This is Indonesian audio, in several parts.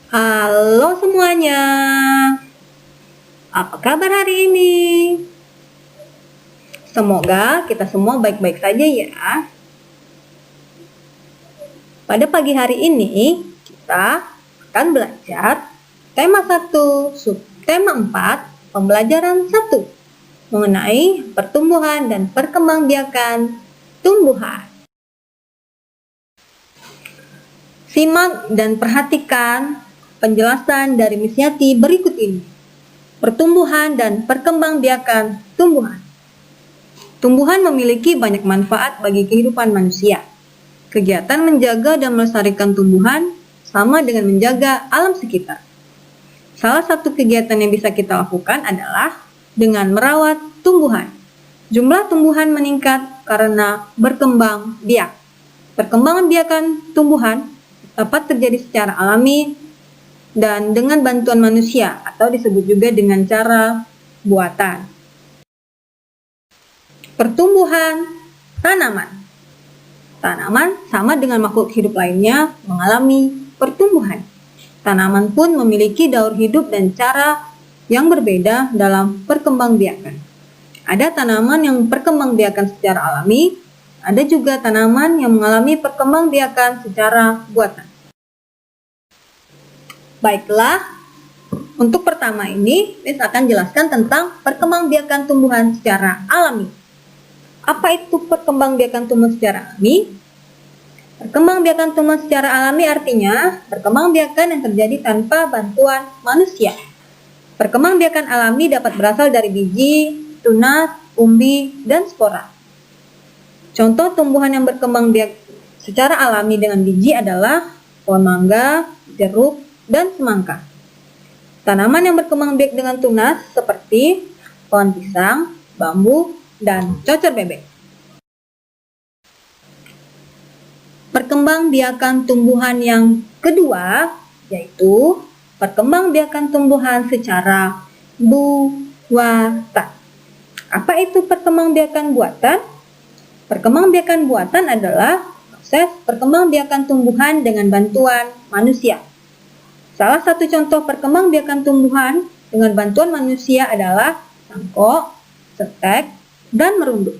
Halo semuanya, apa kabar hari ini? Semoga kita semua baik-baik saja ya. Pada pagi hari ini, kita akan belajar tema 1, subtema 4, pembelajaran 1, mengenai pertumbuhan dan perkembangbiakan tumbuhan. Simak dan perhatikan penjelasan dari Miss Yati berikut ini. Pertumbuhan dan perkembangbiakan tumbuhan. Tumbuhan memiliki banyak manfaat bagi kehidupan manusia. Kegiatan menjaga dan melestarikan tumbuhan sama dengan menjaga alam sekitar. Salah satu kegiatan yang bisa kita lakukan adalah dengan merawat tumbuhan. Jumlah tumbuhan meningkat karena berkembang biak. Perkembangan biakan tumbuhan dapat terjadi secara alami dan dengan bantuan manusia atau disebut juga dengan cara buatan. Pertumbuhan tanaman. Tanaman sama dengan makhluk hidup lainnya mengalami pertumbuhan. Tanaman pun memiliki daur hidup dan cara yang berbeda dalam perkembangbiakan. Ada tanaman yang perkembangbiakan secara alami, ada juga tanaman yang mengalami perkembangbiakan secara buatan. Baiklah, untuk pertama ini, Miss akan jelaskan tentang perkembangbiakan tumbuhan secara alami. Apa itu perkembangbiakan tumbuhan secara alami? Perkembangbiakan tumbuhan secara alami artinya perkembangbiakan yang terjadi tanpa bantuan manusia. Perkembangbiakan alami dapat berasal dari biji, tunas, umbi, dan spora. Contoh tumbuhan yang berkembang biak secara alami dengan biji adalah pohon mangga, jeruk, dan semangka. Tanaman yang berkembang biak dengan tunas seperti pohon pisang, bambu, dan cocor bebek. Perkembangbiakan tumbuhan yang kedua yaitu perkembangbiakan tumbuhan secara buatan. Apa itu perkembangbiakan buatan? Perkembangbiakan buatan adalah proses perkembangbiakan tumbuhan dengan bantuan manusia. Salah satu contoh perkembangbiakan tumbuhan dengan bantuan manusia adalah tangkok, setek, dan merunduk.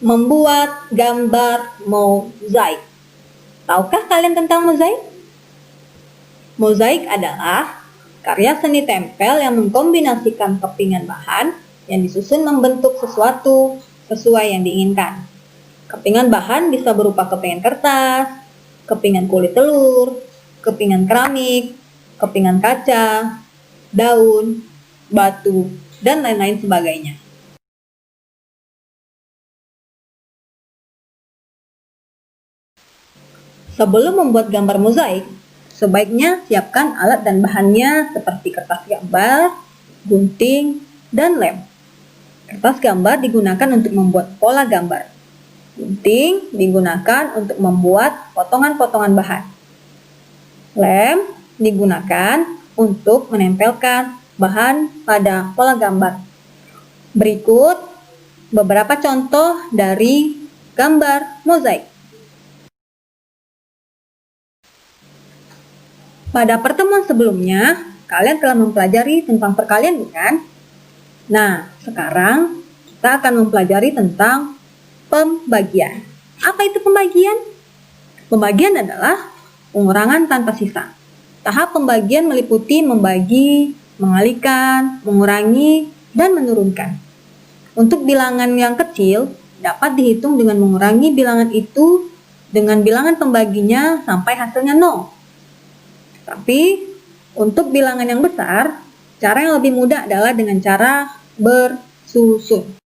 Membuat gambar mozaik. Tahukah kalian tentang mozaik? Mozaik adalah karya seni tempel yang mengkombinasikan kepingan bahan yang disusun membentuk sesuatu sesuai yang diinginkan. Kepingan bahan bisa berupa kepingan kertas, kepingan kulit telur, kepingan keramik, kepingan kaca, daun, batu, dan lain-lain sebagainya. Sebelum membuat gambar mozaik, sebaiknya siapkan alat dan bahannya seperti kertas gambar, gunting, dan lem. Kertas gambar digunakan untuk membuat pola gambar. Gunting digunakan untuk membuat potongan-potongan bahan. Lem digunakan untuk menempelkan bahan pada pola gambar. Berikut beberapa contoh dari gambar mozaik. Pada pertemuan sebelumnya, kalian telah mempelajari tentang perkalian, bukan? Nah, sekarang kita akan mempelajari tentang pembagian. Apa itu pembagian? Pembagian adalah pengurangan tanpa sisa. Tahap pembagian meliputi membagi, mengalihkan, mengurangi, dan menurunkan. Untuk bilangan yang kecil, dapat dihitung dengan mengurangi bilangan itu dengan bilangan pembaginya sampai hasilnya 0. Tapi, untuk bilangan yang besar, cara yang lebih mudah adalah dengan cara bersusun.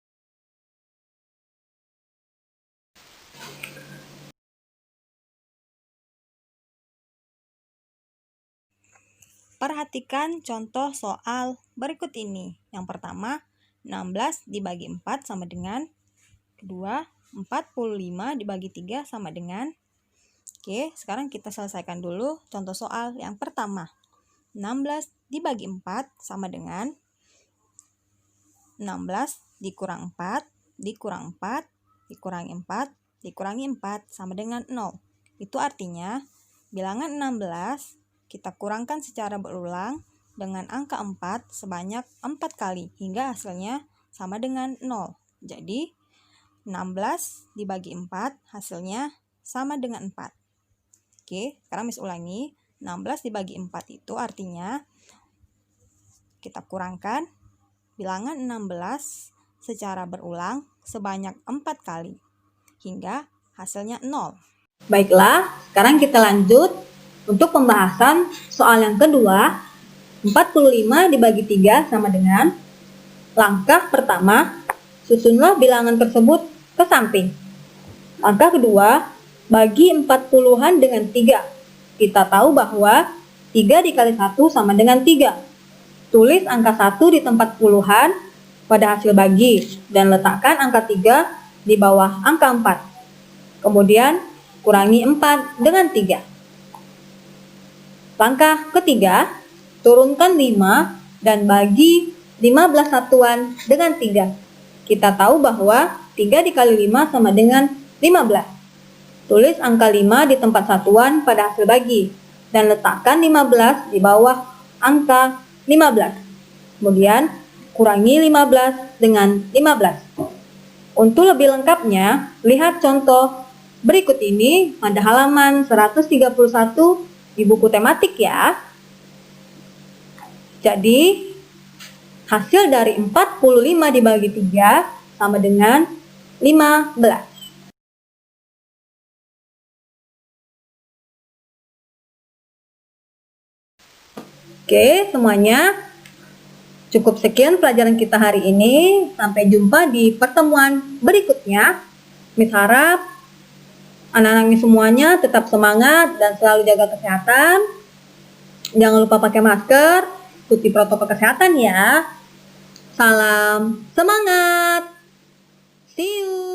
Perhatikan contoh soal berikut ini. Yang pertama, 16 dibagi 4 sama dengan. Kedua, 45 dibagi 3 sama dengan. Oke, sekarang kita selesaikan dulu contoh soal yang pertama. 16 dibagi 4 sama dengan 16 dikurang 4, dikurang 4, dikurangi 4, dikurangi 4 sama dengan 0. Itu artinya bilangan 16 kita kurangkan secara berulang dengan angka 4 sebanyak 4 kali hingga hasilnya sama dengan 0. Jadi 16 dibagi 4 hasilnya sama dengan 4. Oke, sekarang Miss ulangi. 16 dibagi 4 itu artinya kita kurangkan bilangan 16 secara berulang sebanyak 4 kali hingga hasilnya 0. Baiklah, sekarang kita lanjut untuk pembahasan soal yang kedua. 45 dibagi 3 sama dengan. Langkah pertama, susunlah bilangan tersebut ke samping. Langkah kedua, bagi 40-an dengan 3. Kita tahu bahwa 3 dikali 1 sama dengan 3. Tulis angka 1 di tempat puluhan pada hasil bagi dan letakkan angka 3 di bawah angka 4. Kemudian kurangi 4 dengan 3. Langkah ketiga, turunkan 5 dan bagi 15 satuan dengan 3. Kita tahu bahwa 3 dikali 5 sama dengan 15. Tulis angka 5 di tempat satuan pada hasil bagi dan letakkan 15 di bawah angka 15. Kemudian kurangi 15 dengan 15. Untuk lebih lengkapnya, lihat contoh berikut ini pada halaman 131 di buku tematik ya. Jadi, hasil dari 45 dibagi 3 sama dengan 15. Oke, semuanya. Cukup sekian pelajaran kita hari ini. Sampai jumpa di pertemuan berikutnya. Miss harap anak-anak semuanya tetap semangat dan selalu jaga kesehatan. Jangan lupa pakai masker, ikuti protokol kesehatan ya. Salam semangat. See you.